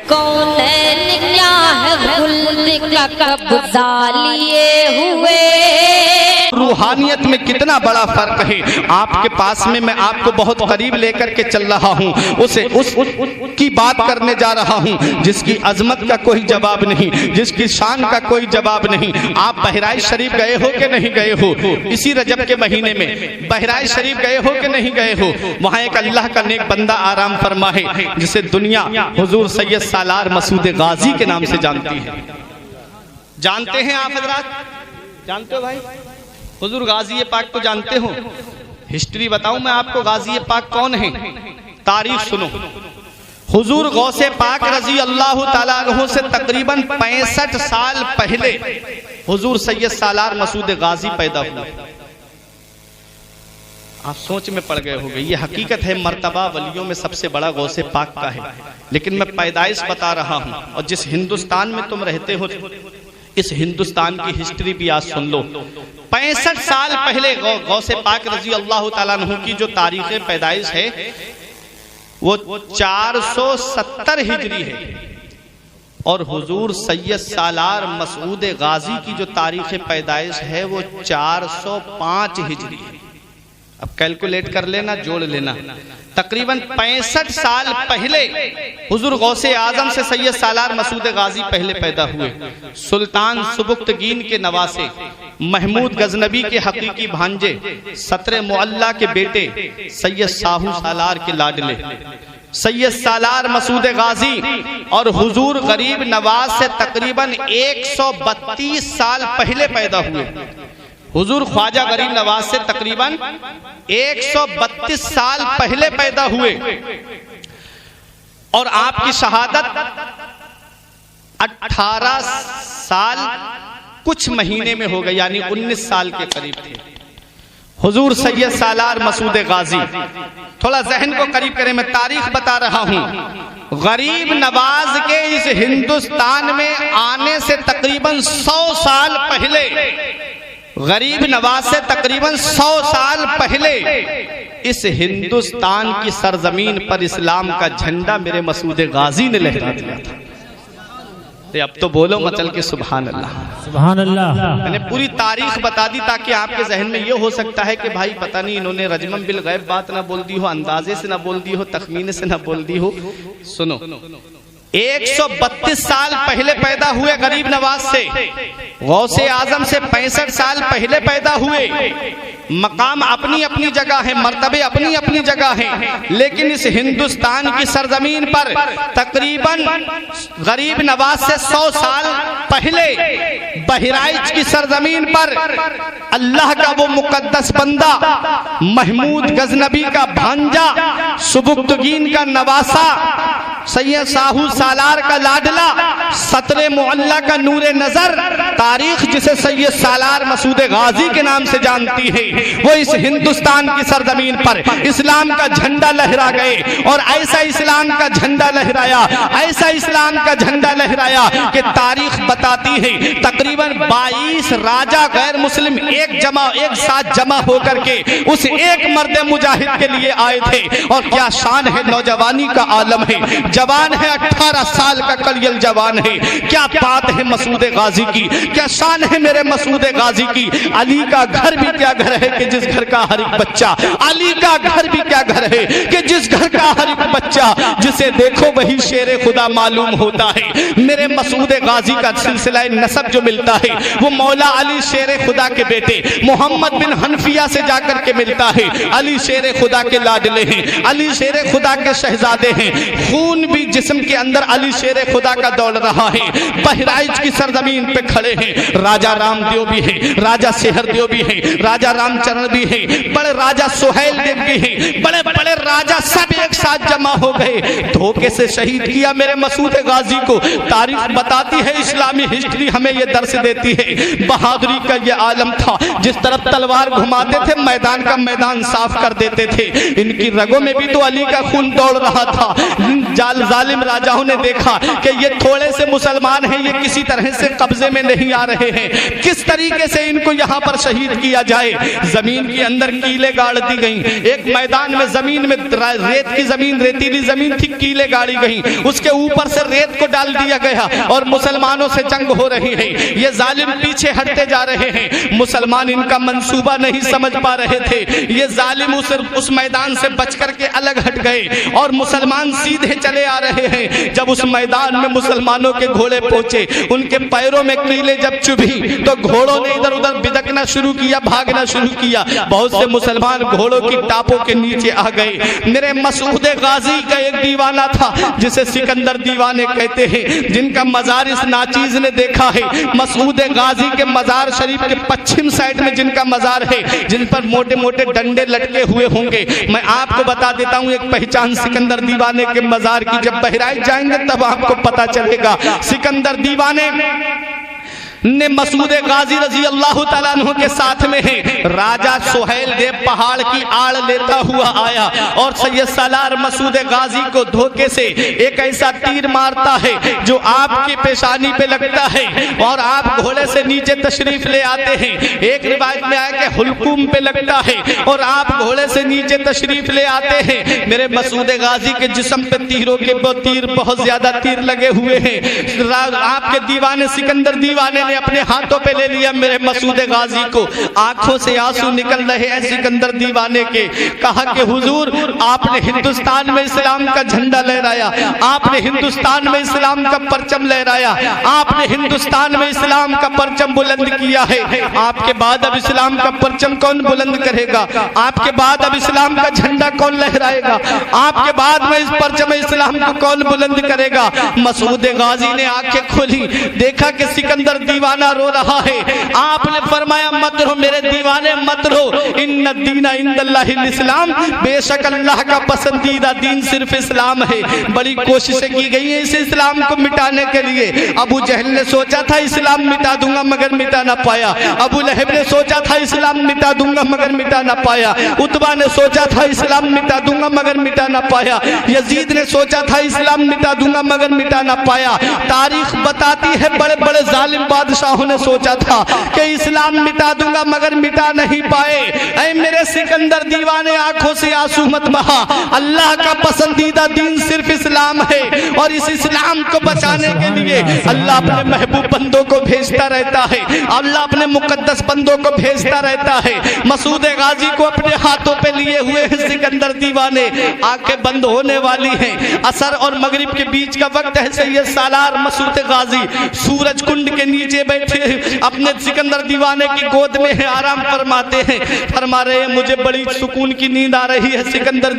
कौनैन क्या है खुल्द का कब्जा लिए हुए। रूहानियत में कितना बड़ा फर्क है। आपके पास में मैं आपको बहुत करीब लेकर के चल रहा हूँ, उस की बात करने जा रहा हूँ जिसकी अजमत का कोई जवाब नहीं, जिसकी शान का कोई जवाब नहीं। आप बहराइच शरीफ गए हो कि नहीं गए हो? इसी रजब के महीने में बहराइच शरीफ गए हो कि नहीं गए हो? वहाँ एक अल्लाह का नेक बंदा आराम फरमा है जिसे दुनिया हुजूर सैयद सालार मसूद गाजी के नाम से जानती है। जानते हैं आप हजरात? जानते हो भाई? हुजूर गाजी पाक को जानते हो? हिस्ट्री बताऊं मैं आपको, गाजी पाक कौन है? तारीख सुनो। हुजूर गौसे पाक रजी अल्लाह ताला अन्हु से तकरीबन 65 साल पहले हुजूर सैयद सालार मसूद गाजी पैदा हुए। आप सोच में पड़ गए होंगे, ये हकीकत है, मर्तबा वलियों में सबसे बड़ा गौसे पाक का है। लेकिन मैं पैदाइश बता रहा हूं, और जिस हिंदुस्तान में तुम रहते हो इस हिंदुस्तान की हिस्ट्री भी आज सुन लो। 65 साल पहले गौसे पाक रजी अल्लाह ताला अन्हु की जो तारीख पैदाइश है वो 470 हिजरी है, और हुजूर सैयद सालार मसूद गाजी की जो तारीख पैदाइश है वो 405 हिजरी है। अब कैलकुलेट कर लेना, जोड़ लेना। तकरीबन 65 साल पहले हुजूर गौसे आजम से सैयद सालार मसूद गाजी पहले पैदा हुए। सुल्तान सुबुक्तगीन के नवासे, महमूद गजनबी के हकीकी भांजे, सत्र मुअल्ला के बेटे सैयद साहू सालार के लाडले सैयद सालार मसूद गाजी और हुजूर गरीब नवाज से तकरीबन 132 साल पहले पैदा हुए। हुजूर ख्वाजा गरीब नवाज से तकरीबन 132 साल पहले पैदा हुए, और आपकी शहादत 18 साल कुछ महीने में हो गई, यानी 19 साल के करीब थे। हुजूर सैयद सालार मसूद गाजी, थोड़ा जहन को करीब करें, मैं तारीख बता रहा हूं। गरीब नवाज के इस हिंदुस्तान में आने से तकरीबन 100 साल पहले, गरीब नवाज से तकरीबन 100 साल पहले इस हिंदुस्तान की सरजमीन पर इस्लाम का झंडा मेरे मसूद गाजी ने लहरा दिया था। अब तो बोलो मचल के सुभान अल्लाह, सुभान अल्लाह। मैंने पूरी तारीख बता दी ताकि आपके जहन में ये हो सकता है कि भाई पता नहीं इन्होंने रजमन बिल गैब बात ना बोल दी हो, अंदाजे से ना बोल दी हो, तखमीने से ना बोल दी हो। सुनो, 132 साल पहले पैदा हुए गरीब नवाज से, गौसे आजम से 65 साल पहले पैदा हुए। मकाम अपनी अपनी जगह है, मर्तबे अपनी अपनी जगह है, लेकिन इस हिंदुस्तान की सरजमीन पर तकरीबन गरीब नवाज से 100 साल पहले बहराइच की सरजमीन पर अल्लाह का वो मुकद्दस बंदा, महमूद गजनबी का भांजा, सुबुक्तगीन का नवासा, सैयद साहू सालार का लाडला, सतरे मुअल्ला का नूरे नजर, तारीख जिसे सैयद सालार मसूद गाजी के नाम से जानती है, वो इस हिंदुस्तान की सरजमीन पर इस्लाम का झंडा लहरा गए। और ऐसा इस्लाम का झंडा लहराया, ऐसा इस्लाम का झंडा लहराया कि तारीख बताती है तकरीबन 22 राजा गैर मुस्लिम एक साथ जमा होकर के उस एक मर्द मुजाहिद के लिए आए थे। और क्या शान है, नौजवानी का आलम है, जवान है, 18 साल का कलियल जवान है। क्या बात है मसूद गाजी की, क्या शान है मेरे मसूद गाजी की। अली का घर भी क्या घर है कि जिस घर का हर एक बच्चा, अली का घर भी क्या घर है कि जिस घर का हर एक बच्चा जिसे देखो वही शेरे खुदा मालूम होता है। मेरे मसूद गाजी का सिलसिला नसब जो मिलता है वो मौला अली शेरे खुदा के बेटे मोहम्मद बिन हनफिया से जाकर के मिलता है। अली शेरे खुदा के लाडले हैं, अली शेरे खुदा के शहजादे हैं, खून भी जिस्म के अंदर अली शेरे खुदा का दौड़ रहा है। बहराइच की सरजमीन पे खड़े हैं, राजा रामदेव भी है, राजा सेहरदेव भी है, राजा रामचरण भी है, बड़े राजा सुहेल देव भी है, बड़े बड़े राजा सब एक साथ जमा हो गए, धोखे से शहीद किया मेरे मसूद गाजी को। तारीख बताती है, इस्लामी हिस्ट्री हमें ये दर्श देती है, बहादुरी का ये आलम था। जिस तरफ तलवार घुमाते थे मैदान का मैदान साफ कर देते थे। इनकी रगों में भी तो अली का खून दौड़ रहा था। जालिम राजाओं ने देखा कि ये थोड़े से मुसलमान हैं, ये किसी तरह से कब्जे में नहीं आ रहे हैं, किस तरीके से इनको यहाँ पर शहीद किया जाए। जमीन के अंदर कीले गाड़ दी गई, एक मैदान में जमीन में पे रेत की जमीन, रेतीली जमीन थी, कीले गाड़ी गई, उसके ऊपर से रेत को डाल दिया गया और मुसलमानों से जंग हो रही है। ये जालिम पीछे हटते जा रहे हैं, मुसलमान इनका मंसूबा नहीं समझ पा रहे थे। ये जालिम उस मैदान से बच करके अलग हट गए और मुसलमान सीधे चले आ रहे हैं। जब उस मैदान में मुसलमानों के घोड़े पहुंचे, उनके पैरों में कीले जब चुभी तो घोड़ों ने इधर उधर बिदकना शुरू किया, भागना शुरू किया। बहुत से मुसलमान घोड़ों की टापों के नीचे आ गए। मेरे मसूद गाजी का एक दीवाना था जिसे सिकंदर दीवाने कहते हैं, जिनका मजार इस नाचीज ने देखा है। मसूद गाजी के मजार शरीफ के पश्चिम साइड में जिनका मजार है, जिन पर मोटे मोटे डंडे लटके हुए होंगे। मैं आपको बता देता हूं एक पहचान सिकंदर दीवाने के मजार की। जब बहराइच जाएंगे तब आपको पता चलेगा। सिकंदर दीवाने ने मसूद गाजी रजी अल्लाह तआला अन्हु के साथ में है। राजा सुहेल देव पहाड़ की आड़ लेता हुआ आया और सैयद सालार मसूद गाजी को धोखे से एक ऐसा तीर मारता है जो आपकी पेशानी पे लगता है और आप घोड़े से नीचे तशरीफ ले आते हैं। एक रिवायत में आया कि हुलकुम पे लगता है और आप घोड़े से नीचे तशरीफ ले आते हैं। मेरे मसूद गाजी के जिस्म पे तीरों के तीर, बहुत ज्यादा तीर लगे हुए हैं। आपके दीवाने सिकंदर दीवाने ने अपने हाथों पे ले लिया मेरे मसूद गाजी को। आंखों से आंसू निकल रहे हैं सिकंदर दीवाने के। कहा कि हुजूर, आपने हिंदुस्तान में इस्लाम का झंडा लहराया, आपने हिंदुस्तान में इस्लाम का परचम लहराया, आपने हिंदुस्तान में इस्लाम का परचम बुलंद किया है। आपके बाद अब इस्लाम का परचम कौन बुलंद करेगा? आपके बाद अब इस्लाम का झंडा कौन लहराएगा? आपके बाद में इस परचम इस्लाम को कौन बुलंद करेगा? मसूद गाजी ने आंखें खोली, देखा कि सिकंदर दीवाना रो रहा है। आपने फरमाया, मत रो मेरे दीवाने, मत रो। इन्ना दीना इंदल्लाहिल इस्लाम, बेशक अल्लाह का पसंदीदा दीन सिर्फ इस्लाम है। बड़ी कोशिशें की गई हैं इस इस्लाम को मिटाने के लिए। अबू जहल ने सोचा था इस्लाम मिटा दूंगा मगर मिटा ना पाया। अबू लहब ने सोचा था इस्लाम मिटा दूंगा मगर मिटा ना पाया। उतबा ने सोचा था इस्लाम मिटा दूंगा मगर मिटा ना पाया। यजीद ने सोचा था इस्लाम मिटा दूंगा मगर मिटा ना पाया। तारीख बताती है बड़े बड़े जालिम बादशाहों ने सोचा था कि इस्लाम मिटा दूंगा मगर मिटा नहीं पाए। ऐ मेरे सिकंदर दीवाने, आंखों से आंसू मत बहा। अल्लाह का पसंदीदा दीन सिर्फ इस्लाम है और इस इस्लाम को बचाने के लिए अल्लाह अपने महबूब बंदों को भेजता रहता है। अल्लाह अपने मुकद्दस बंदों को भेजता रहता है। मसूद गाजी को अपने हाथों पे लिए हुए हैं सिकंदर दीवाने। आंखें बंद होने वाली हैं। असर और मगरिब के बीच का वक्त है। सैयद सालार मसूद गाजी सूरज कुंड के नीचे बैठे अपने सिकंदर दीवाने की गोद में है, आराम फरमाते हैं। फरमा रहे हैं, मुझे बड़ी सुकून की नींद आ रही है। सिकंदर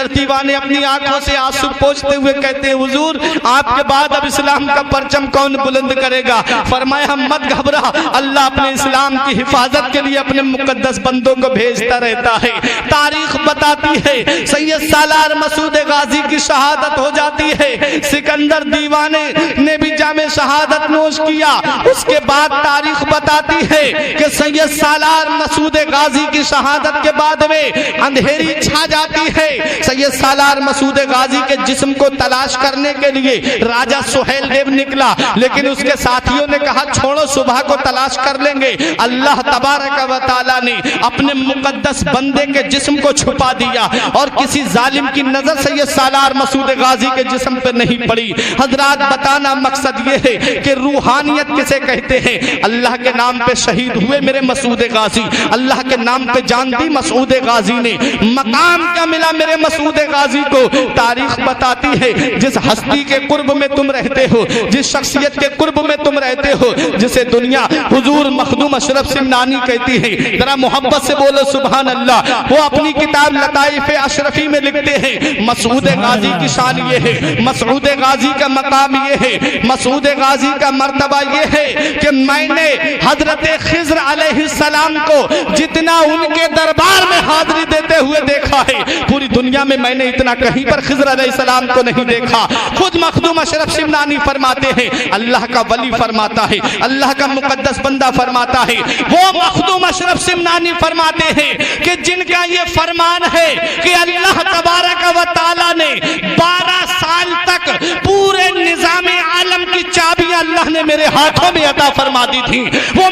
दीवाने अपनी आंखों से आंसू पोंछते हुए कहते हैं, हुजूर, आपके बाद अब इस्लाम का परचम कौन बुलंद करेगा? फरमाया, मत घबरा, अल्लाह अपने इस्लाम की हिफाजत के लिए अपने मुकद्दस बंदों को भेजता रहता है। तारीख बताती है सैयद सालार मसूद गाजी की शहादत हो जाती है। सिकंदर दीवाने ने भी जामे शहादत नोश किया। उसके बाद तारीख बताती है कि सैयद सालार मसूद गाजी की शहादत के बाद में अंधेरी छा जाती है। सैयद सालार मसूद गाजी के जिस्म को तलाश करने के लिए राजा सुहेल देव निकला, लेकिन उसके साथियों ने कहा, छोड़ो, सुबह को तलाश कर लेंगे। अल्लाह तबारक व तआला ने अपने मुकद्दस बंदे के जिस्म को छुपा दिया और किसी जालिम की नजर सैयद सालार मसूद गाजी के जिस्म पे नहीं पड़ी। हजरात, बताना मकसद ये है कि रूहानियत किसे कहते हैं। अल्लाह के नाम पे शहीद हुए मेरे मसूद गाजी, अल्लाह के नाम पे जान दी मसूद गाजी ने। मकाम क्या मिला मेरे मसूद गाजी को? तारीख बताती है, जिस हस्ती के कुर्ब में तुम रहते हो, जिस शख्सियत के कुर्ब में तुम रहते हो, जिसे दुनिया हुजूर मखदूम अशरफ सिमनानी कहती है, जरा मोहब्बत से बोलो सुभान अल्लाह। वो अपनी किताब लताइफ अशरफी में लिखते हैं, मसूद गाजी की शान ये है, मसूद गाजी का मकाम ये है, मसूद गाजी का मर्तबा ये है कि मैंने हजरत खिज़्र अलैहिस्सलाम को जितना उनके दरबार में हाजिरी देते हुए देखा है, पूरी दुनिया में मैंने इतना कहीं पर खिज़्र अलैहिस्सलाम को नहीं देखा। खुद मखदूम अशरफ सिमनानी फरमाते हैं, अल्लाह का वली फरमाता है, अल्लाह का मुकद्दस बंदा फरमाता है, वो मखदूम अशरफ सिमनानी फरमाते हैं कि जिनका ये फरमान है कि अल्लाह तबारक व तआला ने 12 साल तक पूरे निजाम आलम की चाबियां अल्लाह ने मेरे हाथों में अता फरमा दी थी। वो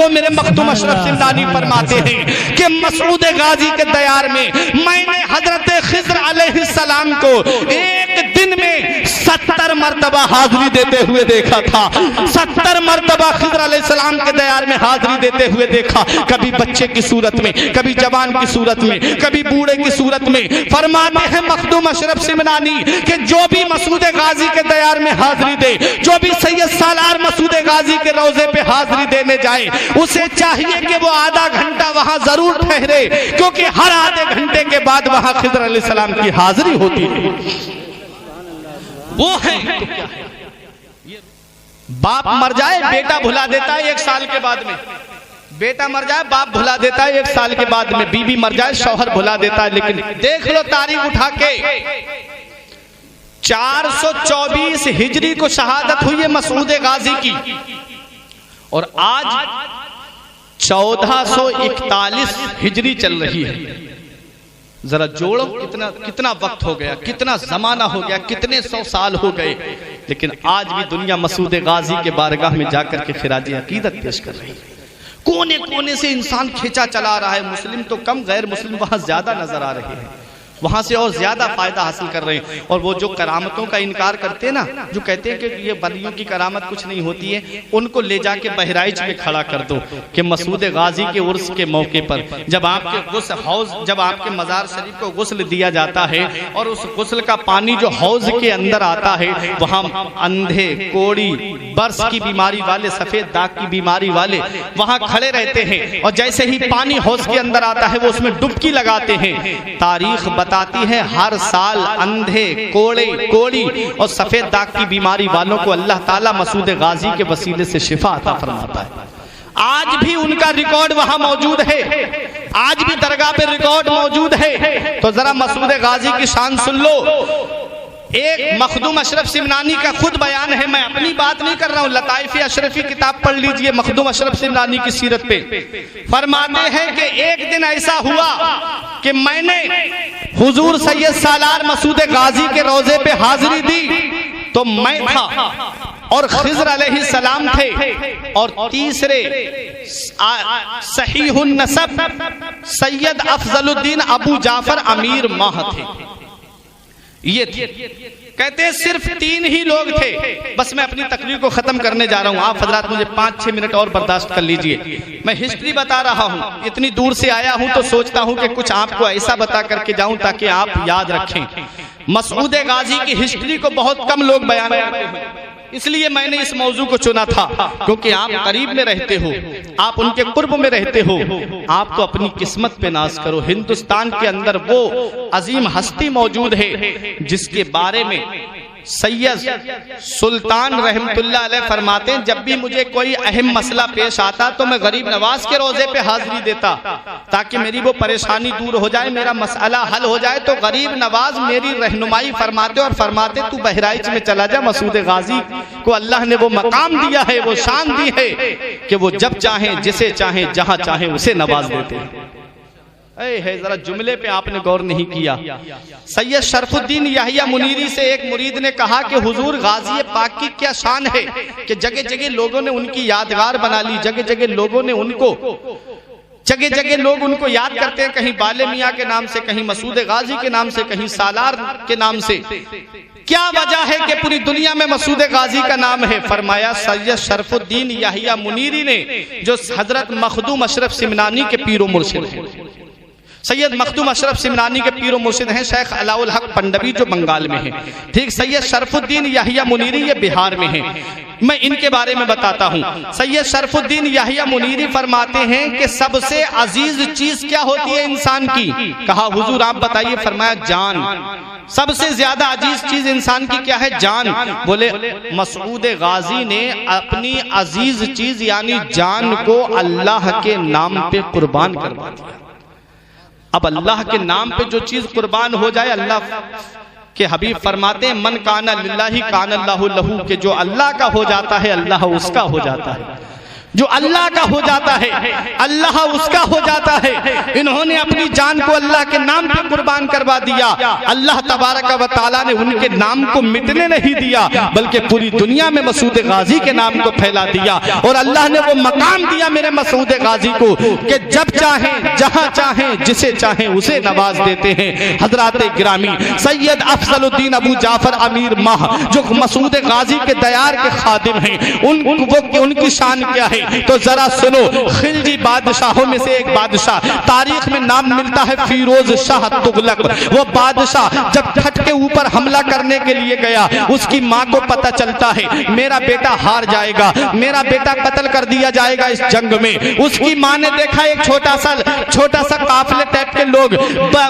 मेरे मखदूम अशरफ सिमनानी फरमाते हैं कि मसूद गाजी के दयार में मैंने हजरत खिज़्र अलैहिस्सलाम को एक दिन में 70 मरतबा हाजिरी देते हुए देखा था। 70 मरतबा खिज़्र अलैहिस्सलाम के दयार में हाजिरी देते हुए देखा, कभी बच्चे की सूरत में, कभी जवान की सूरत में, कभी बूढ़े की सूरत में। फरमाते हैं मखदूम अशरफ सिमनानी कि जो भी मसूद गाजी के दयार में हाजिरी दे, जो भी सैयद सालार मसूद गाजी के रोजे पे हाजिरी देने जाए, उसे चाहिए कि वो आधा घंटा वहां जरूर ठहरे, क्योंकि हर आधे घंटे के बाद वहां खिज़्र अलैहिस्सलाम की हाजिरी होती है। वो है तो क्या है? बाप मर जाए बेटा भुला देता है 1 साल के बाद में, बेटा मर जाए बाप भुला देता है 1 साल के बाद में, बीवी मर जाए शौहर भुला देता है। लेकिन देख लो तारीख उठा के, 424 हिजरी को शहादत हुई है मसूद गाजी की, और आज 1441 हिजरी चल रही है। जरा जोड़ो कितना वक्त हो गया, कितना जमाना हो गया, कितने 100 साल हो गए, लेकिन आज भी दुनिया मसूद गाजी के बारगाह में जाकर के खिराज अकीदत पेश कर रही है। कोने कोने से इंसान खींचा चला रहा है, मुस्लिम तो कम गैर मुस्लिम वहां ज्यादा नजर आ रहे हैं, वहां से और ज्यादा फायदा हासिल कर रहे हैं। और वो जो करामतों का इनकार करते हैं ना, जो कहते हैं कि ये वलियों की करामत कुछ नहीं होती है, उनको ले जाके बहराइच में खड़ा कर दो कि मसूद गाजी के उर्स के मौके पर जब आपके मज़ार शरीफ को गुस्ल दिया जाता है और उस गुस्ल का पानी जो हौज के अंदर आता है, वहां अंधे, कोड़ी, बर्स की बीमारी वाले, सफेद दाग की बीमारी वाले वहां खड़े रहते हैं, और जैसे ही पानी हौज के अंदर आता है वो उसमें डुबकी लगाते हैं। तारीख बताती है हर साल अंधे, कोड़ी और सफेद दाग की बीमारी वालों को अल्लाह ताला मसूद गाजी के वसीले से शिफा अता फरमाता है। आज भी उनका रिकॉर्ड वहां मौजूद है, आज भी दरगाह पे रिकॉर्ड मौजूद है। तो जरा मसूद गाजी की शान सुन लो। एक मखदूम अशरफ सिमनानी का खुद बयान है, मैं अपनी बात नहीं कर रहा हूं, लताइफ अशरफी किताब पढ़ लीजिए मखदूम अशरफ सिमनानी की सीरत पे। फरमाते हैं कि एक दिन ऐसा हुआ कि मैंने हुजूर सैयद सालार मसूद गाजी के रोजे पे हाजिरी दी, तो मैं था और खिज़्र अलैहिस्सलाम थे, और तीसरे सहीहुन नसब सैयद अफजलुद्दीन अबू जाफर अमीर माह थे। ये थे, कहते हैं सिर्फ 3 ही लोग थे। बस मैं अपनी तकरीर को खत्म करने जा रहा हूं, आप हजरात मुझे 5-6 मिनट और बर्दाश्त कर लीजिए। मैं हिस्ट्री बता रहा हूं, इतनी दूर से आया हूं तो सोचता हूं कि कुछ आपको ऐसा बता करके जाऊं ताकि आप याद रखें। मसूद गाजी की हिस्ट्री को बहुत कम लोग बयान करते हैं, इसलिए मैंने इस मौजू को चुना था, क्योंकि आप करीब में रहते हो, आप उनके कुर्ब में रहते हो। आप तो अपनी किस्मत पे नाज करो। हिंदुस्तान के अंदर वो अजीम हस्ती मौजूद है जिसके बारे में सैयद सुल्तान रहमतुल्लाह अलैह फरमाते हैं, जब भी मुझे कोई अहम मसला पेश आता तो मैं गरीब नवाज के रोजे पे हाजिरी देता ताकि मेरी वो परेशानी दूर हो जाए, मेरा मसला हल हो जाए। तो गरीब नवाज मेरी रहनुमाई फरमाते और फरमाते तू बहराइच में चला जा, मसूद गाजी को अल्लाह ने वो मकाम दिया है, वो शान दी है कि वो जब चाहे, जिसे चाहे, जहां चाहे उसे नवाज देते हैं। है जरा जुमले पे आपने गौर नहीं किया। सैयद शरफुद्दीन याहिया मुनीरी से एक मुरीद ने कहा कि हुजूर गाजी पाक की क्या शान है कि जगह जगह लोगों ने उनकी यादगार बना ली, जगह जगह लोगों ने लोग उनको याद करते हैं, कहीं बाले मियाँ के नाम से, कहीं मसूद गाजी के नाम से, कहीं सालार के नाम से। क्या वजह है कि पूरी दुनिया में मसूद गाजी का नाम है? फरमाया सैयद शरफुद्दीन याहिया मुनीरी ने, जो हजरत मखदूम अशरफ सिमनानी के पीरो मुर्शिद हैं। सैयद मखदूम अशरफ सिमनानी के पीरो मुर्शिद हैं शेख अलाउल हक पंडवी, जो बंगाल में है। ठीक, सैयद शरफुद्दीन याहिया मुनीरी ये बिहार में है। मैं इनके बारे में बताता हूँ। सैयद शरफुद्दीन याहिया मुनीरी फरमाते हैं कि सबसे अजीज चीज क्या होती है इंसान की? कहा हुजूर आप बताइए। फरमाया जान। सबसे ज्यादा अजीज चीज इंसान की क्या है? जान। बोले मसूद गाजी ने अपनी अजीज चीज यानी जान को अल्लाह के नाम पे कुर्बान करवा दिया। अब अल्लाह के नाम पे जो चीज कुर्बान हो जाए, अल्लाह के हबीब फरमाते हैं मन काना लिल्लाहि काना अल्लाहु लहू, के जो अल्लाह का हो जाता है अल्लाह उसका हो जाता है। जो अल्लाह का हो जाता है अल्लाह उसका हो जाता है। इन्होंने अपनी जान को अल्लाह के नाम पे कुर्बान करवा दिया। अल्लाह तबारक व तआला ने उनके नाम को मिटने नहीं दिया, बल्कि पूरी दुनिया में मसूद गाजी के नाम को फैला दिया। और अल्लाह ने वो मकाम दिया मेरे मसूद गाजी को कि जब चाहें जहां चाहें जिसे चाहें उसे नवाज देते हैं। हजरात गिरामी सैयद अफजलुद्दीन अबू जाफर अमीर माह जो मसूद गाजी के दयार के खादिम हैं, उनकी शान क्या है तो जरा सुनो। खिलजी बादशाहों में से एक बादशाह, तारीख में नाम मिलता है फिरोज शाह तुगलक। वो बादशाह जब ठट के ऊपर हमला करने के लिए गया, उसकी माँ को पता चलता है मेरा बेटा हार जाएगा, मेरा बेटा कत्ल कर दिया जाएगा इस जंग में। उसकी माँ ने देखा एक छोटा सा काफिले टाइप के लोग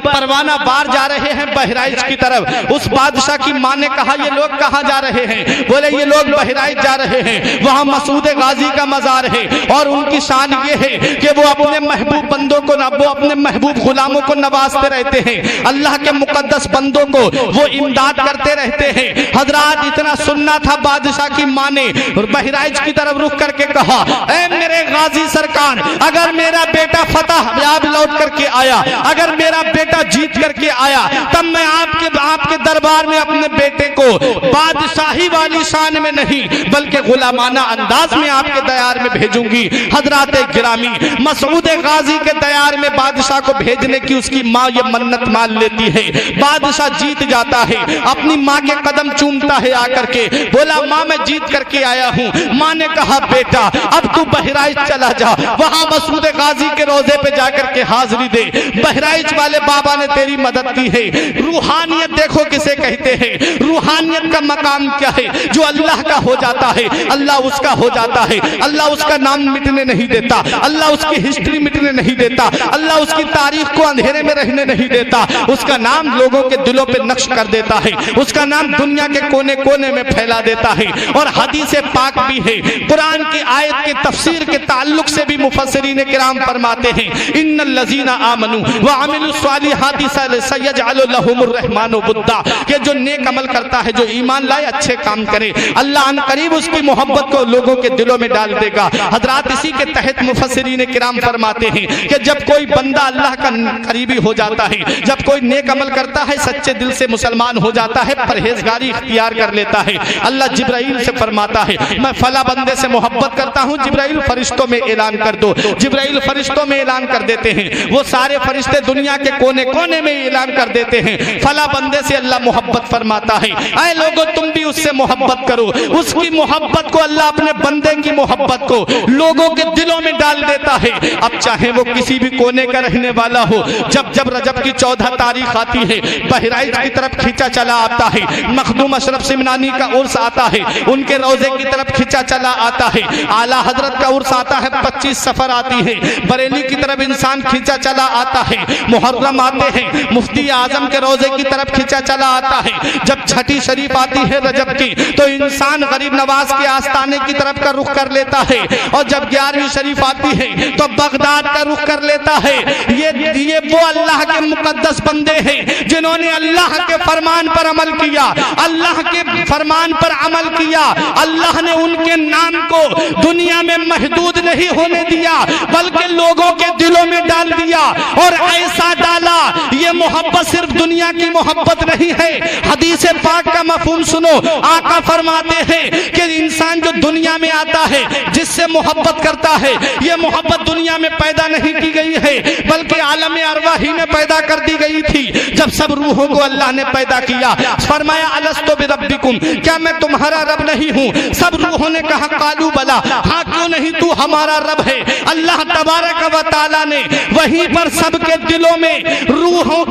परवाना बार जा रहे हैं बहराइच की तरफ। उस बादशाह की माँ ने कहा ये लोग कहाँ जा रहे हैं? बोले ये लोग बहराइच जा रहे हैं, वहां मसूद गाजी का मजार है। और उनकी शान ये है कि वो अपने महबूब बंदों को वो अपने महबूब गुलामों को नवाजते रहते हैं, अल्लाह के मुकद्दस बंदों को वो इमदाद करते रहते हैं। हजरात इतना सुनना था बादशाह की माँ ने बहराइच की तरफ रुख करके कहा, ऐ मेरे गाजी सरकार, अगर मेरा बेटा फतह याब लौट करके आया, अगर मेरा बेटा जीत करके आया, तब मैं आपके दरबार में अपने बेटे को बादशाही वाली शान में नहीं बल्कि गुलामाना अंदाज में आपके दयार में भेजूंगी। हजरात गिरामी मसूद गाजी के दयार में बादशाह को भेजने की उसकी माँ ये मन्नत मान लेती है। बादशाह जीत जाता है, अपनी माँ के कदम चूमता है आकर के, बोला माँ मैं जीत करके आया हूँ। माँ ने कहा बेटा अब तू बहराइच चला जा, वहां मसूद गाजी के रोजे पे जाकर के हाजिरी दे, बहराइच वाले बाबा ने तेरी मदद की है। रूहानियत देखो किसे कहते हैं, रूहानियत का मकाम क्या है? जो अल्लाह का हो जाता है अल्लाह उसका हो जाता है। अल्लाह उसका नाम मिटने नहीं देता, अल्लाह उसकी हिस्ट्री मिटने नहीं देता, अल्लाह उसकी तारीख को अंधेरे में रहने नहीं देता, उसका नाम लोगों के दिलों पे नक्श कर देता है, उसका नाम दुनिया के कोने कोने में फैला देता है। और हदीस पाक भी है, कुरान की आयत के तफसीर के ताल्लुक से भी मुफस्सिरीन किराम फरमाते हैं, इन्नल लजीना आमनू व अमिलुस सालिहाति सयजअलु लहुमुर रहमानु बुद्दा, कि जो नेक अमल करता है, जो ईमान लाए, अच्छे काम करे, अल्लाह अन करीब उसकी मोहब्बत को लोगों के दिलों में डाल देगा। हजरात इसी के तहत मुफस्सिरीन किराम फरमाते हैं कि जब कोई बंदा अल्लाह का करीबी हो जाता है, जब कोई नेक अमल करता है, सच्चे दिल से मुसलमान हो जाता है, परहेजगारी इख्तियार कर लेता है, अल्लाह जिब्राइल से फरमाता है मैं फला बंदे से मोहब्बत करता हूँ, जिब्राइल फरिश्तों में ऐलान कर दो। जिब्राइल फरिश्तों में ऐलान कर देते हैं, वो सारे फरिश्ते दुनिया के कोने कोने में ऐलान कर देते हैं फला बंदे से अल्लाह मोहब्बत फरमाता है, ऐ लोगों तुम भी उससे मोहब्बत करो। उसकी मोहब्बत को अल्लाह अपने बंदे की मोहब्बत को लोगों के दिलों में डाल देता है। अब चाहे वो किसी भी कोने का रहने वाला हो, जब जब रजब की 14 तारीख आती है, बहराइच की तरफ खींचा चला आता है, मखदूम अशरफ सिमनानी का उर्स आता है, उनके रोजे की तरफ खींचा चला आता है, आला हजरत का उर्स आता है, 25 सफर आती है, बरेली की तरफ इंसान खींचा चला आता है, मुहर्रम आते हैं, मुफ्ती आजम के रोजे की तरफ खींचा चला आता है, जब छठी शरीफ आती है रजब की, तो इंसान गरीब नवाज के आस्थाने की तरफ का रुख कर लेता है, और जब 11वीं शरीफ आती है तो बगदाद का रुख कर लेता है। ये वो अल्लाह के मुकद्दस बंदे हैं जिन्होंने अल्लाह के फरमान पर अमल किया, अल्लाह के फरमान पर अमल किया। अल्लाह ने उनके नाम को दुनिया में महदूद नहीं होने दिया, बल्कि लोगों के दिलों में डाल दिया, और ऐसा डाला ये मोहब्बत सिर्फ दुनिया की मोहब्बत नहीं है। हदीस पाक का मफहूम सुनो, आका फरमाते हैं कि इंसान जो दुनिया में आता है, जिससे मोहब्बत करता है, ये मोहब्बत दुनिया में पैदा नहीं की गई है, बल्कि आलम अरवाही में पैदा कर दी गई थी। जब सब रूहों को अल्लाह ने पैदा किया, फरमाया अलस्तु बिरब्बिकुम, क्या मैं तुम्हारा रब नहीं हूँ? सब रूहों ने कहा कालू बला, हाँ क्यों नहीं, तू हमारा रब है। अल्लाह तबारक व तआला ने वहीं पर सबके दिलों में, रूहों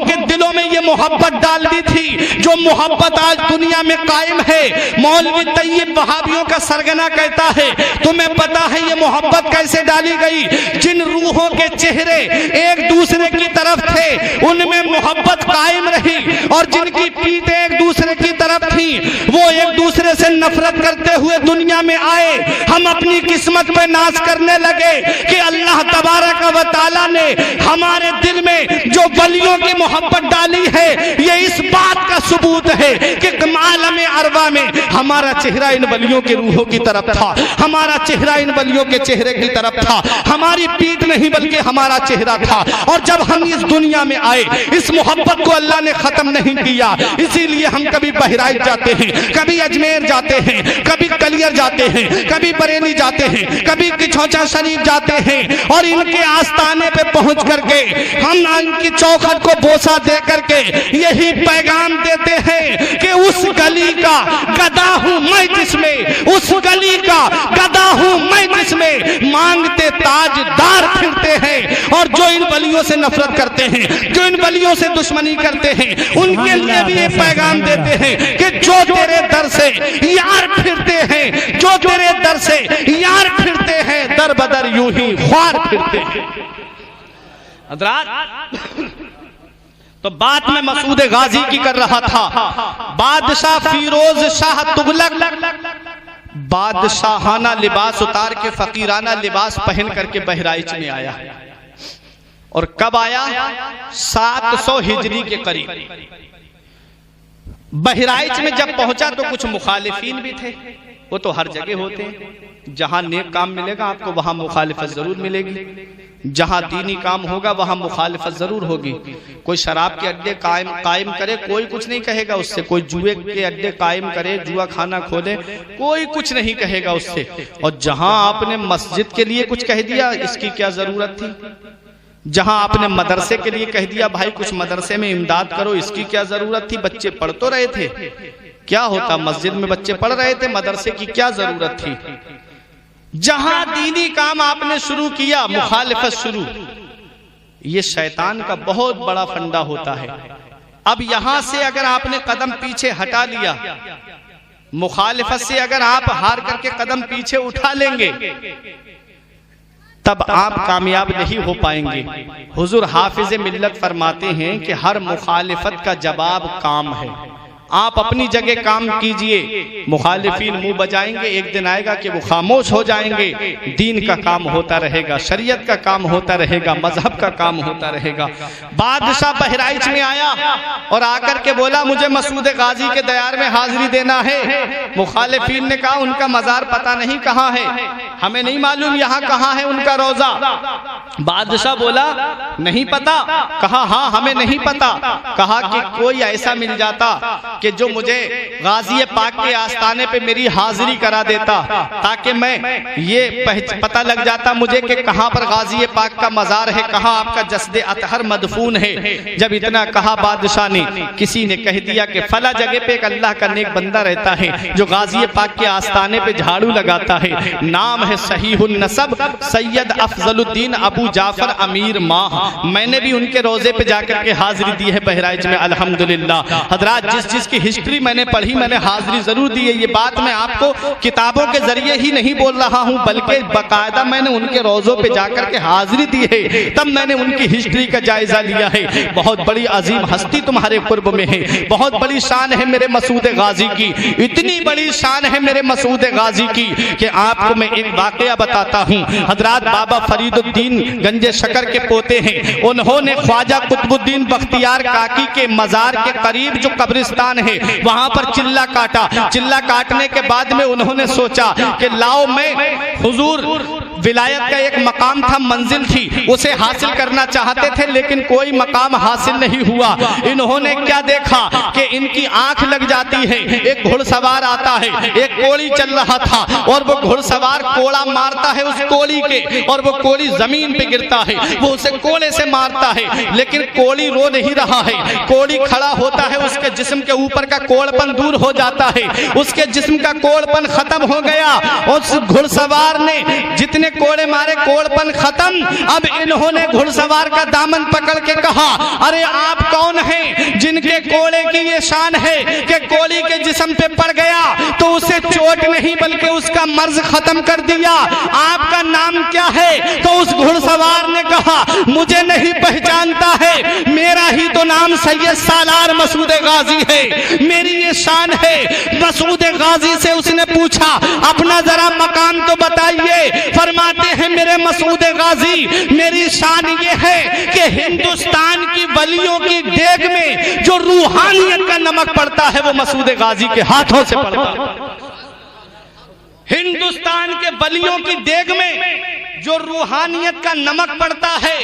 के दिलों में ये मोहब्बत डाल दी थी, जो मोहब्बत आज दुनिया में कायम है। मौलवी तैयब वहाबियों का सरगना कहता है, तुम्हें पता है ये मोहब्बत कैसे डाली गई? जिन रूहों के चेहरे एक दूसरे की तरफ थे, उनमें मोहब्बत कायम रही, और जिनकी पीठें एक दूसरे की तरफ थी, वो एक दूसरे से नफरत करते हुए दुनिया में आए। हम अपनी किस्मत पे नाज करने लगे कि अल्लाह तबारक व तआला ने हमारे दिल में जो वलियों की मोहब्बत डाली है, ये इस बात का सबूत सबूत है कि मालम अरवा में हमारा चेहरा इन वलियों के रूहों की तरफ था, हमारा चेहरा इन वलियों के चेहरे की तरफ था, हमारी पीठ नहीं बल्कि हमारा चेहरा था। और जब हम इस दुनिया में आए, इस मोहब्बत को अल्लाह ने खत्म नहीं किया, इसीलिए हम कभी बहराइच जाते हैं, कभी अजमेर जाते हैं, कभी कलियर जाते हैं, कभी बरेली जाते हैं, कभी किछौचा शरीफ जाते हैं और इनके आस्थाने पे पहुंच करके हम इनकी चौखट को बोसा दे करके यही पैगाम देते हैं कि उस गली का गदा हूं मैं जिसमें, उस गली का गदा हूं मैं जिसमें मांगते ताजदार फिरते हैं। और जो इन वलियों से नफरत करते हैं, जो इन वलियों से दुश्मनी करते हैं, उनके लिए भी ये पैगाम देते हैं कि जो तेरे दर से यार फिरते हैं, जो तेरे दर से यार फिरते हैं, दर बदर यूं ही ख्वार फिरते हैं। हज़रात, तो बात में मसूद गाजी की कर रहा था। बादशाह फिरोज शाह तुगलक बादशाहाना लिबास उतार के फकीराना लिबास पहन करके बहराइच में आया। और कब आया? 700 हिजरी के करीब। बहराइच में जब पहुंचा तो कुछ मुखालिफीन भी थे, वो तो हर जगह होते हैं। जहां नेक काम मिलेगा आपको वहां मुखालिफत जरूर मिलेगी, जहां दीनी काम होगा वहां मुखालिफत जरूर होगी। कोई शराब के अड्डे कायम करे, कोई कुछ नहीं कहेगा उससे। कोई जुए के अड्डे कायम करे, जुआ खाना खोले, कोई कुछ नहीं कहेगा उससे। और जहां आपने मस्जिद के लिए कुछ कह दिया, इसकी क्या जरूरत थी? जहां आपने मदरसे के लिए कह दिया भाई कुछ मदरसे में इमदाद करो, इसकी क्या जरूरत थी? बच्चे पढ़ तो रहे थे, क्या होता? मस्जिद में बच्चे पढ़ रहे थे, मदरसे की क्या जरूरत थी? जहां दीनी काम आपने शुरू किया, मुखालिफत शुरू। ये शैतान का बहुत बड़ा फंडा होता है। अब यहां से अगर आपने कदम पीछे हटा लिया, मुखालिफत से अगर आप हार करके कदम पीछे उठा लेंगे, तब आप कामयाब नहीं हो पाएंगे। हुजूर हाफिज मिल्लत फरमाते हैं कि हर मुखालिफत का जवाब काम है। आप अपनी जगह काम कीजिए, मुखालिफीन मुंह बजाएंगे, एक दिन आएगा कि वो खामोश हो जाएंगे। दीन का काम होता रहेगा, शरीयत का काम होता रहेगा, मजहब का काम होता रहेगा। बादशाह बहराइच में आया और आकर के बोला मुझे मसूद गाजी के दयार में हाजिरी देना है। मुखालिफीन ने कहा उनका मजार पता नहीं कहाँ है, हमें नहीं मालूम यहाँ कहाँ है उनका रोजा। बादशाह बोला नहीं पता। कहा हाँ हमें नहीं पता। कहा कि कोई ऐसा मिल जाता कि जो मुझे गाजी पाक के आस्थाने पे मेरी हाजिरी करा देता, ताकि मैं ये पता लग जाता मुझे कि कहाँ पर गाजी पाक का मजार है, कहाँ आपका जस्दे अतहर मदफून है। जब इतना कहा बादशाह ने, किसी ने कह दिया कि फला जगह पे एक अल्लाह का नेक बंदा रहता है जो गाजी पाक के आस्थाने पे झाड़ू लगाता है, नाम है सहीहुन नसब सैयद अफजलुद्दीन अबू जाफर अमीर माह। मैंने भी उनके रोजे पे जाकर के हाजिरी दी है बहराइच में, अल्हम्दुलिल्लाह। हजरात, जिस की हिस्ट्री मैंने पढ़ी, मैंने हाजिरी जरूर दी है। ये बात मैं आपको किताबों के जरिए ही नहीं बोल रहा हूं, बल्कि बाकायदा मैंने उनके रोजों पे जाकर के हाजिरी दी है, तब मैंने उनकी हिस्ट्री का जायजा लिया है। बहुत बड़ी अजीम हस्ती तुम्हारे कुर्ब में है, बहुत बड़ी शान है मेरे मसूद गाजी की। इतनी बड़ी शान है मेरे मसूद गाजी की कि आपको मैं एक वाकया बताता हूं। हजरात, बाबा फरीदुद्दीन गंजे शकर के पोते हैं। उन्होंने ख्वाजा कुतुबुद्दीन बख्तियार काकी के मजार के करीब जो कब्रिस्तान है वहां पर चिल्ला काटा। चिल्ला काटने के बाद में उन्होंने सोचा कि लाओ मैं हुजूर विलायत का एक मकाम था, मंजिल थी, उसे हासिल करना चाहते थे लेकिन कोई मकाम हासिल नहीं हुआ। इन्होंने क्या देखा कि इनकी आंख लग जाती है। एक घुड़सवार आता है, एक कोड़ी चल रहा था और वो घुड़सवार कोड़ा मारता है उस कोड़ी के, और वो कोड़ी जमीन पे गिरता है। वो उसे कोड़े से मारता है लेकिन कोड़ी रो नहीं रहा है। कोड़ी खड़ा होता है, उसके जिस्म के ऊपर का कोड़पन दूर हो जाता है, उसके जिस्म का कोड़पन खत्म हो गया। उस घुड़सवार ने जितने कोड़े मारे, कोड़पन खत्म। अब इन्होंने घुड़सवार का दामन पकड़ के कहा, अरे आप कौन हैं जिनके कोड़े की ये शान है कि कोड़ी के जिस्म पे पड़ गया तो उसे चोट नहीं बल्कि उसका मर्ज खत्म कर दिया। आपका नाम क्या है? तो उस घुड़सवार ने कहा मुझे नहीं पहचानता है, मेरा ही तो नाम सैयद सालार मसूद गाजी है, मेरी ये शान है। मसूद गाजी से उसने पूछा अपना जरा मकाम तो बताइए। फरमा फरमाते हैं मेरे मसूद गाजी, मेरी शान ये है कि हिंदुस्तान की वलियों की देग में जो रूहानियत का नमक पड़ता है वो मसूद गाजी के हाथों से पड़ता है। हिंदुस्तान के वलियों की देग में जो रूहानियत का नमक पड़ता है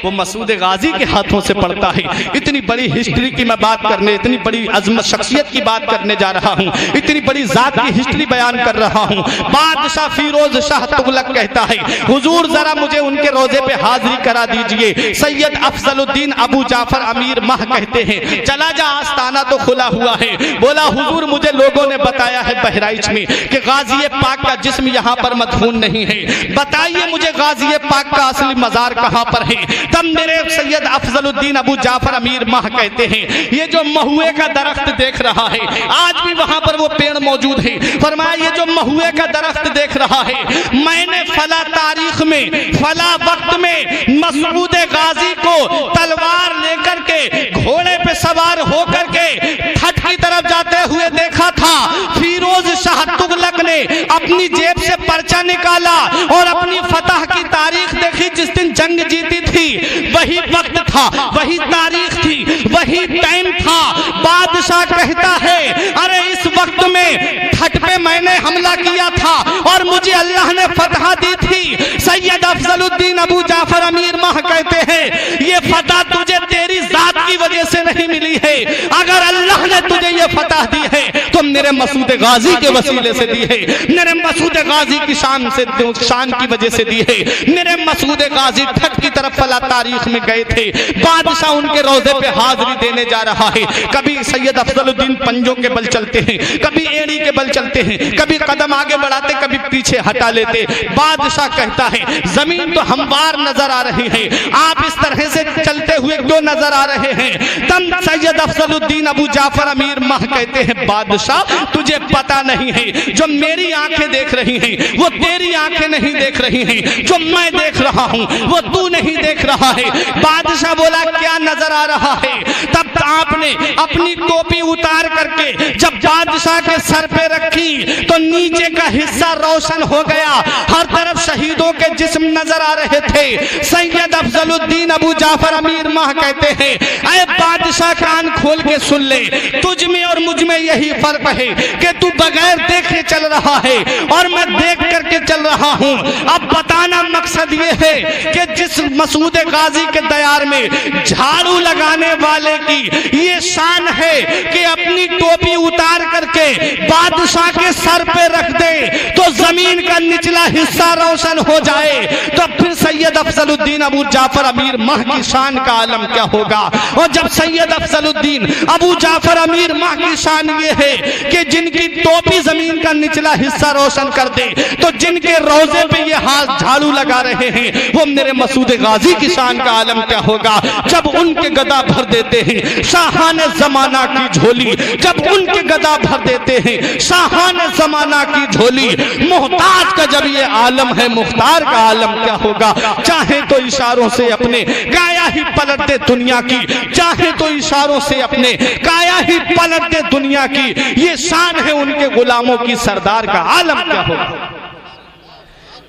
वो मसूद गाजी के हाथों से पड़ता है। इतनी बड़ी हिस्ट्री की मैं बात करने, इतनी बड़ी अजमत शख्सियत की बात करने जा रहा हूँ, इतनी बड़ी जात की हिस्ट्री बयान कर रहा हूँ। बादशाह फिरोज शाह तुगलक कहता है, हुजूर जरा मुझे उनके रोजे पे हाजिरी करा दीजिए। सैयद अफजलुद्दीन अबू जाफर अमीर माह कहते हैं, चला जा आस्ताना तो खुला हुआ है। बोला हुजूर मुझे लोगों ने बताया है बहराइच में कि गाजी पाक का जिस्म यहाँ पर मदफून नहीं है, बताइए मुझे गाजी पाक का असली मजार कहां पर है। तब मेरे सैयद अफजलुद्दीन अबू जाफर अमीर माह कहते हैं, ये जो महुए का दरख्त देख रहा है, आज भी वहां पर वो पेड़ मौजूद है। फरमाया ये जो महुए का दरख्त देख रहा है, मैंने फला तारीख में फला वक्त में मसूद गाजी को तलवार लेकर के घोड़े पे सवार होकर के ठट की तरफ जाते हुए देखा था। फिरोज शाह तुगलक ने अपनी जेब से पर्चा निकाला और अपनी फतह की तारीख देखी। जिस दिन जंग जीती थी वही वक्त था, वही तारीख थी, वही टाइम था। बादशाह कहता है अरे इस वक्त में ठट पे मैंने हमला किया था और मुझे अल्लाह ने फतह दी थी। सैयद अफजलुद्दीन अबू जाफर अमीर माह कहते हैं ये फतह तुझे तेरी जात की वजह से नहीं मिली है, अगर अल्लाह ने तुझे ये फतह दी है तो मेरे मसूद गाजी के वसीले से दी है, मेरे मसूद गाजी की शान की वजह से दी है। मेरे मसूद गाजी ठट की तरफ फला तारीख में गए थे, बादशाह उनके रोजे पे हाजिरी देने जा रहा है। कभी सैयद अफजलुद्दीन पंजों के बल चलते हैं, कभी एड़ी के बल चलते हैं, कभी कदम आगे बढ़ाते, कभी पीछे हटा लेते। बादशाह कहता है जमीन तो हमवार नजर आ रही है, आप इस तरह से चलते हुए क्यों नजर आ रहे हैं। तब सैयद अफजलुद्दीन अबू जाफर अमीर माह कहते हैं बादशाह तुझे पता नहीं है, जो मेरी आंखें देख रही हैं वो तेरी आंखें नहीं देख रही हैं, जो मैं देख रहा हूं वो तू नहीं देख रहा है। बादशाह बोला क्या नजर आ रहा है। तब आपने अपनी टोपी उतार करके जब बादशाह के सर पे रखी तो नीचे का हिस्सा रोशन हो गया, हर तरफ शहीदों के जिस्म नजर आ रहे थे। सैयद अफजलुद्दीन अबू जाफर अमीर माह कहते हैं अरे बादशाह कान खोल के सुन ले, तुझ में और मुझ में यही फर्क है कि तू बगैर देखे चल रहा है और मैं देख करके चल रहा हूं। अब बताना मकसद ये है कि जिस मसूद गाजी के दयार में झाड़ू लगाने वाले की ये शान है कि अपनी टोपी उतार करके बादशाह के सर पे रख दे तो जमीन का निचला हिस्सा रोशन हो जाए, तो फिर सैयद अफजलुद्दीन अबू जाफर अमीर माह की शान का आलम क्या होगा। और जब सैयद अफजलुद्दीन अबू जाफर अमीर माह की शान ये है कि जिनकी टोपी जमीन का निचला हिस्सा रोशन कर दे, तो जिनके रोजे पे ये हाथ झाड़ू लगा रहे हैं वो मेरे मसूद गाजी की शान का आलम क्या होगा। जब उनके गदा भर देते हैं शाहान जमाना की झोली, जब उनके गदा भर देते हैं शाहान जमाना की झोली, मोहताज का जब ये आलम है मुख्तार का आलम क्या होगा। चाहे तो इशारों से अपने काया ही पलट दे दुनिया की, चाहे तो इशारों से अपने काया ही पलट दे दुनिया की, ये शान है उनके गुलामों की, सरदार का आलम क्या होगा।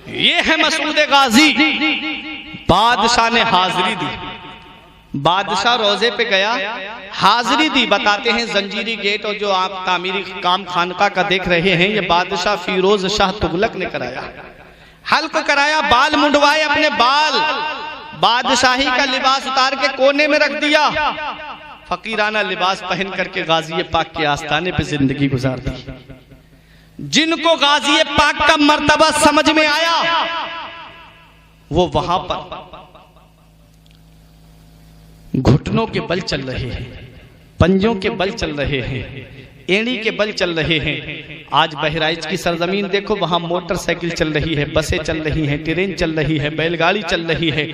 ये है मसूद गाजी। बादशाह ने हाजिरी दी, बादशाह रोजे पे गया, हाजिरी दी। बताते हैं जंजीरी गेट और जो आप तामीरी काम खानका का देख रहे हैं ये बादशाह फिरोज शाह तुगलक ने कराया, हल्क कराया, बाल मुंडवाए, अपने बाल बादशाही का लिबास उतार के कोने में रख दिया, फकीराना लिबास पहन करके गाजी पाक के आस्थाने पे जिंदगी गुजार दी। जिनको गाजी पाक का मर्तबा समझ में आया वो वहां पर घुटनों के बल चल रहे हैं, पंजों के बल चल रहे हैं, एड़ी के बल चल रहे हैं। आज बहराइच की सरजमीन देखो, वहां मोटरसाइकिल चल रही है, बसें चल रही हैं, ट्रेन चल रही है, बैलगाड़ी चल रही है,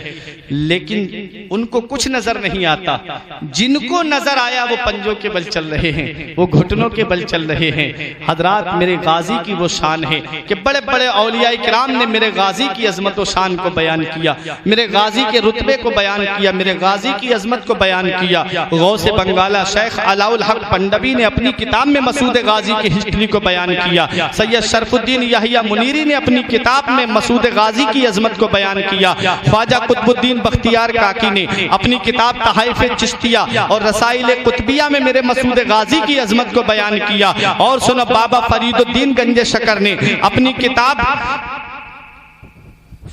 लेकिन उनको कुछ नजर नहीं आता। जिनको नजर आया वो पंजों के बल चल रहे हैं, वो घुटनों के बल चल रहे हैं। हजरात मेरे गाजी की वो शान है कि बड़े बड़े औलिया किराम ने मेरे गाजी की अजमत व शान को बयान किया, मेरे गाजी के रुतबे को बयान किया, मेरे गाजी की अजमत को बयान किया। गौसे बंगाला शेख अलाउल हक पंडवी ने अपनी किताब मकाम में मसूद गाजी की हिस्ट्री को बयान किया। सैयद शरफुद्दीन याहिया मुनीरी ने अपनी किताब में मसूद गाजी की अजमत को बयान किया। ख्वाजा कुतुबुद्दीन बख्तियार काकी ने अपनी किताब तहाइफ चिश्तिया और रसाइल कुतबिया में मेरे मसूद गाजी की अजमत को बयान किया। और सुनो, बाबा फरीदुद्दीन गंज शकर ने अपनी किताब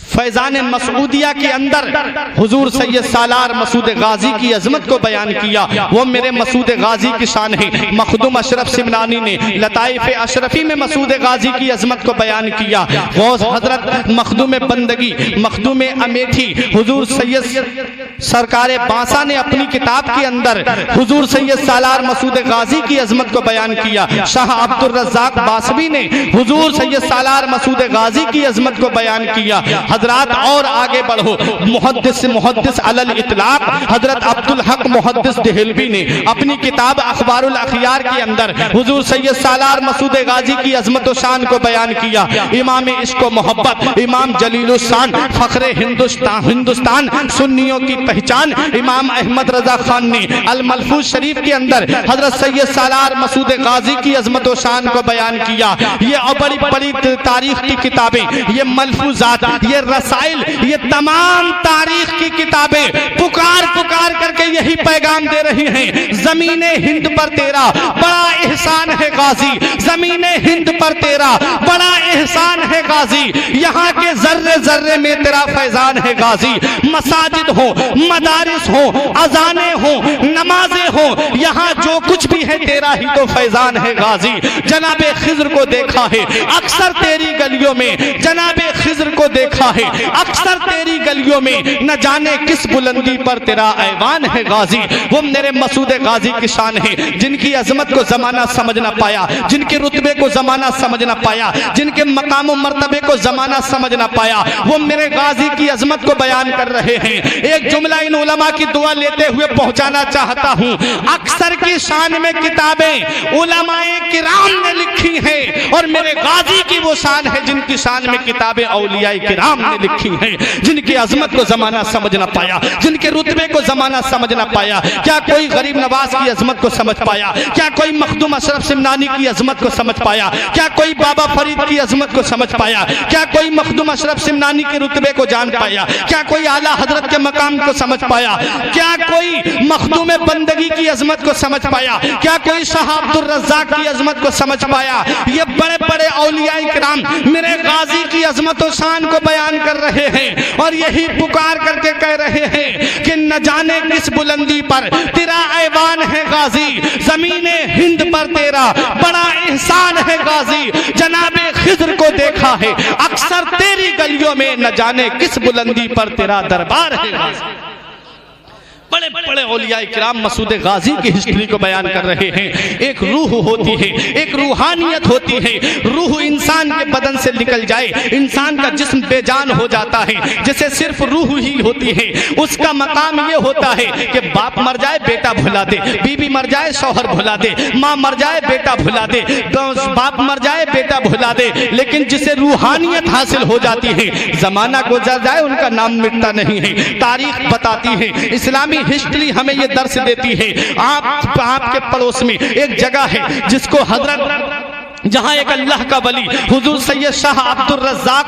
फैजान मसूदिया के अंदर हुजूर सैयद सालार मसूद गाजी की अजमत को बयान किया। वो मेरे मसूद गाजी की शान है। मखदूम अशरफ सिमनानी ने लताइफ अशरफी में मसूद गाजी की अजमत को बयान किया। गौस हजरत मखदूम बंदगी, मखदूम अमेठी हुजूर सैयद सरकार बांसा ने अपनी किताब के अंदर हुजूर सैयद सालार मसूद गाजी की अजमत को बयान किया। शाह अब्दुल रज़्ज़ाक बासवी ने हुजूर सैयद सालार मसूद गाजी की अजमत को बयान किया। हजरात और आगे बढ़ो, मुहद्दिस अलल इतलाक हजरत अब्दुल हक मुहद्दिस देहलवी ने अपनी किताब अखबारुल अखियार के अंदर हुजूर सैयद सालार मसूद गाजी की अजमत व शान को बयान किया। इमाम इश्क व मोहब्बत, इमाम जलीलुस्सान, फखरे हिंदुस्तान, सुन्नियों की पहचान इमाम अहमद रजा खान ने अल मलफूज शरीफ के अंदर हजरत सैयद सालार मसूद गाजी की अजमत व शान को बयान किया। ये बड़ी बड़ी तारीख की किताबें, ये मलफूजात, ये रसाइल, ये तमाम तारीख की किताबें पुकार पुकार करके यही पैगाम दे रही हैं, ज़मीने हिंद पर तेरा बड़ा एहसान है गाजी, ज़मीने हिंद पर तेरा बड़ा एहसान है गाजी, यहाँ के जर्रे जर्रे में तेरा फैजान है गाजी। मसाजिद हो, मदारिस हो, अजाने हो, नमाजें हो, यहाँ जो कुछ भी है तेरा ही तो फैजान है गाजी। जनाबे खिज़्र को देखा है अक्सर तेरी गलियों में, जनाबे खिज़्र को देखा है अक्सर तेरी गलियों में, न जाने किस बुलंदी पर तेरा ऐवान है गाजी। वो मेरे मसूद गाजी की शान है, जिनकी अजमत को जमाना समझ ना पाया, जिनके रुतबे को जमाना समझ ना पाया, जिनके मकाम और मर्तबे को जमाना समझ ना पाया, वो मेरे गाजी की अजमत को बयान कर रहे हैं। एक जुमला इन उलमा की दुआ लेते हुए पहुंचाना चाहता हूं। अक्सर की शान में किताबें उलमाए किराम ने लिखी हैं और मेरे गाजी की वो शान है जिनकी शान में किताबें औलियाए किराम ने लिखी हैं, जिनकी अजमत को जमाना समझ ना पाया, जिनके रुतबे को जमाना समझ ना पाया। क्या कोई गरीब नवाज की अजमत को समझ पाया? क्या कोई मखदूम अशरफ सिमनानी की अजमत को समझ पाया? क्या कोई बाबा फरीद की अजमत को समझ पाया? क्या कोई मखदूम अशरफ सिमनानी के रुतबे को जान पाया? क्या कोई आला हजरत के मकाम को समझ पाया? क्या कोई मखदूम बंदगी की अजमत को समझ पाया? क्या कोई शाह अब्दुल रज़्ज़ाक की अजमत को समझ पाया? ये बड़े बड़े औलियाए किराम मेरे गाजी की अजमत और शान को बयान कर रहे हैं और यही पुकार करके कह रहे हैं कि न जाने किस बुलंदी पर तेरा ऐवान है गाजी, ज़मीने हिंद पर तेरा बड़ा एहसान है गाजी। जनाबे खिज़्र को देखा है अक्सर तेरी गलियों में, न जाने किस बुलंदी पर तेरा दरबार है गाजी। बड़े बड़े औलियाए किराम मसूद गाजी की हिस्ट्री को बयान कर रहे हैं। एक रूह होती है, एक रूहानियत होती है। रूह इंसान के बदन से निकल जाए, इंसान का जिस्म बेजान हो जाता है, जिसे सिर्फ रूह ही होती है। उसका मकाम ये होता है कि बाप मर जाए बेटा भुला दे, बीवी मर जाए शौहर भुला दे, माँ मर जाए बेटा भुला दे, बाप मर जाए बेटा भुला दे। लेकिन जिसे रूहानियत हासिल हो जाती है, जमाना गुजर जाए उनका नाम मिटता नहीं है। तारीख बताती है, इस्लामी हिस्ट्री हमें ये दर्श देती है। आपके पड़ोस में एक जगह है जिसको हजरत, जहाँ एक अल्लाह का वली हुजूर सैयद शाह अब्दुल रज़्ज़ाक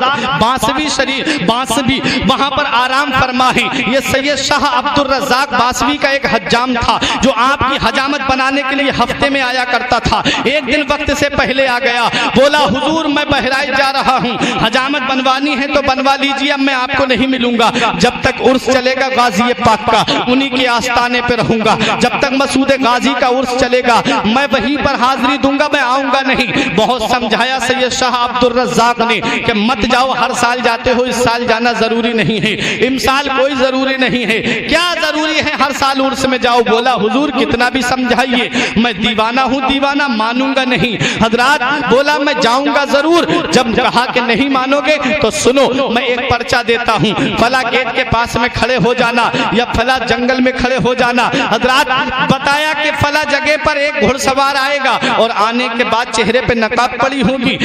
बासवी वहाँ पर आराम फरमा है। ये सैयद शाह अब्दुल रज़्ज़ाक बासवी का एक हज्जाम था जो आपकी हजामत बनाने के लिए हफ्ते में आया करता था। एक दिन वक्त से पहले आ गया, बोला हुजूर मैं बहराइच जा रहा हूँ, हजामत बनवानी है तो बनवा लीजिए, अब मैं आपको नहीं मिलूंगा। जब तक उर्स चलेगा गाजी पाक का, उन्हीं के आस्थाने पे रहूंगा। जब तक मसूद गाजी का उर्स चलेगा मैं वहीं पर हाजिरी दूंगा, मैं आऊंगा नहीं। बहुत समझाया सैयद शाह अब्दुल रज़्ज़ाक ने कि मत जाओ, हर साल जाते हो, इस साल जाना जरूरी नहीं है, इमसाल कोई जरूरी नहीं है, क्या जरूरी है हर साल उर्स में जाओ। बोला हुजूर कितना भी समझाइए, मैं दीवाना हूँ, दीवाना मानूंगा नहीं। हजरात बोला मैं जाऊंगा जरूर। जब कहा कि नहीं मानोगे तो सुनो, मैं एक पर्चा देता हूँ, फला गेट के पास में खड़े हो जाना या फला जंगल में खड़े हो जाना। हजरात बताया कि फला जगह पर एक घुड़सवार आएगा और आने के बाद चेहरे पे पे नकाब पड़ी होगी,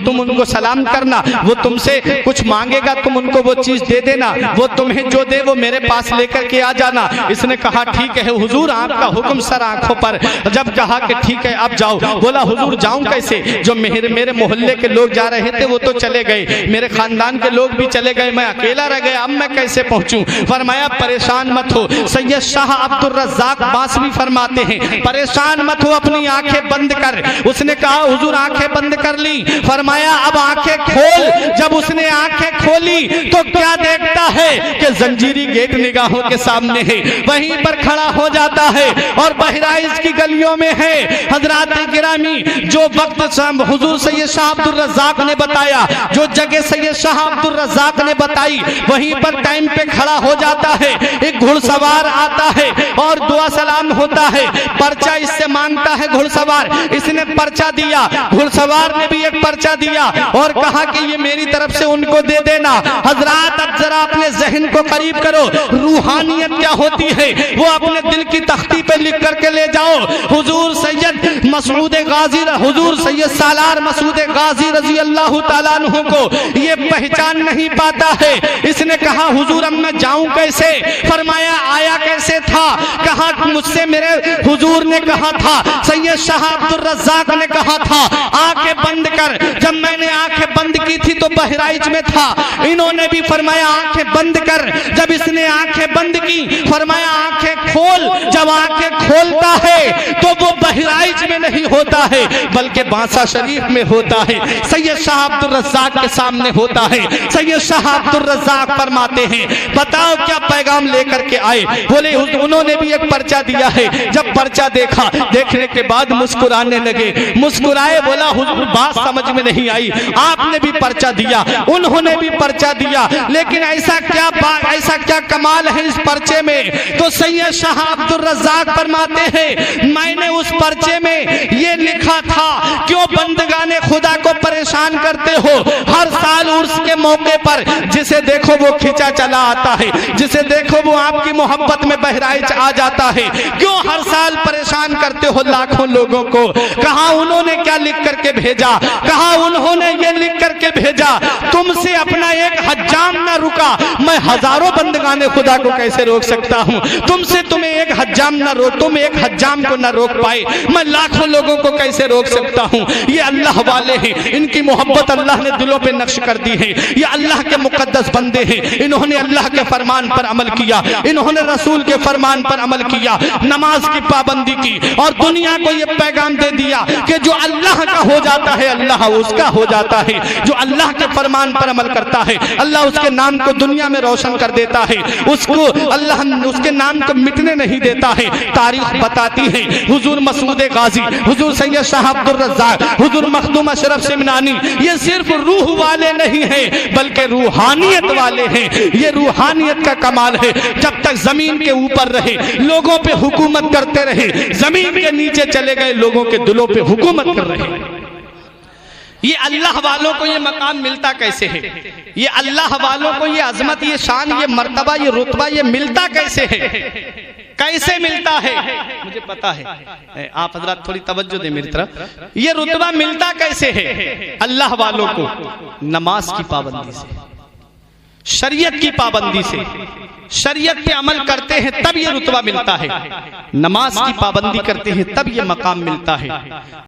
तुम उनको सलाम करना, वो तुमसे कुछ मांगेगा तुम उनको वो चीज दे देना, वो तुम्हें जो दे वो मेरे पास लेकर के आ जाना। इसने कहा ठीक है हुजूर, आपका हुक्म सर आंखों पर। जब कहा कि ठीक है अब जाओ, बोला हुजूर जाऊं कैसे, जो मेरे मोहल्ले के लोग जा रहे थे वो तो चले गए, मेरे खानदान के लोग भी चले गए, मैं अकेला रह गया, अब मैं कैसे पहुंचूं। फरमाया परेशान मत हो, सैयद शाह अब्दुल रज़्ज़ाक बासवी फरमाते हैं परेशान मत हो, अपनी आंखें बंद कर। उसने कहा हुजूर आंखें बंद कर ली। फरमाया अब आंखें खोल। जब उसने आंखें खोली तो क्या देखता है कि जंजीरी गेट निगाहों के सामने है, वहीं पर खड़ा हो जाता है और बहराइच की गलियों में है। हजरात गिरामी, जो वक्त हुजूर सैयद शाह अब्दुल रज़्ज़ाक ने बताया, जो जगह सैयद शाह अब्दुल रज़्ज़ाक ने बताई, वहीं पर टाइम पे खड़ा हो जाता है। एक घुड़सवार आता है और दुआ सलाम होता है, पर्चा इससे मांगता है घुड़सवार, इसने पर्चा दिया, घुड़सवार ने भी एक पर्चा दिया और कहा कि ये मेरी तरफ से उनको दे देना। हजरात अब जरा अपने जहन को करीब करो, रूहानियत क्या होती है वो अपने दिल की तख्ती पे लिख करके ले जाओ। हुजूर सैयद मसूद गाजी, हुजूर सैयद सालार मसूद गाजी रजी अल्लाह ताला अन्हु को ये पहचान नहीं पाता है। इसने कहा हुजूर अब मैं जाऊं कैसे। फरमाया आया कैसे था। कहा मुझसे मेरे हुजूर ने कहा था, सैयद शाह अब्दुल रज़्ज़ाक ने कहा था आंखें बंद कर। जब मैंने आंखें बंद की थी तो बहराइच में था, इन्होंने भी फरमाया आंखें बंद कर। जब इसने आंखें बंद की फरमाया आंखें खोल। जब आंखें खोलता है तो वो बहराइच में नहीं होता है बल्कि बांसा शरीफ में होता है, सैयद शाह अब्दुल रज़्ज़ाक के सामने होता है। सैयद शाह अब्दुल रज़्ज़ाक फरमाते हैं बताओ क्या पैगाम लेकर के आए। बोले उन्होंने भी एक पर्चा दिया है। जब पर्चा देखा, देखने के बाद मुस्कुराने लगे, मुस्कुराए। बोला हुजूर बात समझ में नहीं आई, आपने भी पर्चा दिया, उन्होंने भी पर्चा दिया, लेकिन ऐसा क्या कमाल है इस पर्चे में। तो सैयद शाह अब्दुल रज़्ज़ाक फरमाते हैं मैंने उस पर्चे में ये लिखा था, क्यों बंदगाने खुदा को परेशान करते हो। हर साल उर्स के मौके पर जिसे देखो वो खिंचा चला आता है, जिसे देखो वो आपकी मोहब्बत में बहराइच आ जाता है। क्यों हर साल परेशान करते हो लाखों लोगों को। कहा उन्होंने क्या लिख करके भेजा, कहा उन्होंने ये लिख करके भेजा तुमसे अपना एक हज्जाम न रुका, मैं हजारों बंदगाने खुदा को कैसे रोक सकता हूँ। तुमसे तुम्हें एक हज्जाम न रोक, तुम एक हज्जाम को न रोक पाए, मैं लाखों लोगों को कैसे रोक सकता हूँ। ये अल्लाह वाले हैं, इनकी मोहब्बत अल्लाह ने दिलों पे नक्श कर दी है। ये अल्लाह के मुकद्दस बंदे हैं, इन्होंने अल्लाह के फरमान पर अमल किया, इन्होंने रसूल के फरमान पर अमल किया, नमाज की पाबंदी की और दुनिया को ये पैगाम दे दिया कि जो अल्लाह का हो जाता है अल्लाह उसका हो जाता है। जो अल्लाह के फरमान पर अमल करता है अल्लाह उसके नाम को दुनिया में रोशन कर देता है, उसको अल्लाह उसके नाम को मिटने नहीं देता है। तारीख बताती है हुजूर मसूद गाजी, हुजूर सैयद शाह अब्दुल रज़्ज़ाक, हुजूर मखदूम अशरफ सिमनानी ये सिर्फ रूह वाले नहीं हैं बल्कि रूहानियत वाले हैं। ये रूहानियत का कमाल है। जब तक जमीन के ऊपर रहे लोगों पे हुकूमत करते रहे, जमीन के नीचे चले गए लोगों के दिलों पे हुकूमत कर रहे हैं। ये अल्लाह वालों को ये मकाम मिलता कैसे है, ये अल्लाह वालों को ये अजमत, ये शान, ये मर्तबा, ये रुतबा ये मिलता कैसे है, कैसे मिलता है मुझे पता है। आप हजरात थोड़ी तवज्जो दें मेरी तरफ। ये रुतबा मिलता कैसे है अल्लाह वालों को, नमाज की पाबंदी से, शरीयत की पाबंदी से। शरीयत पे अमल करते हैं तब ये रुतबा मिलता है, नमाज की पाबंदी करते हैं तब ये मकाम मिलता है।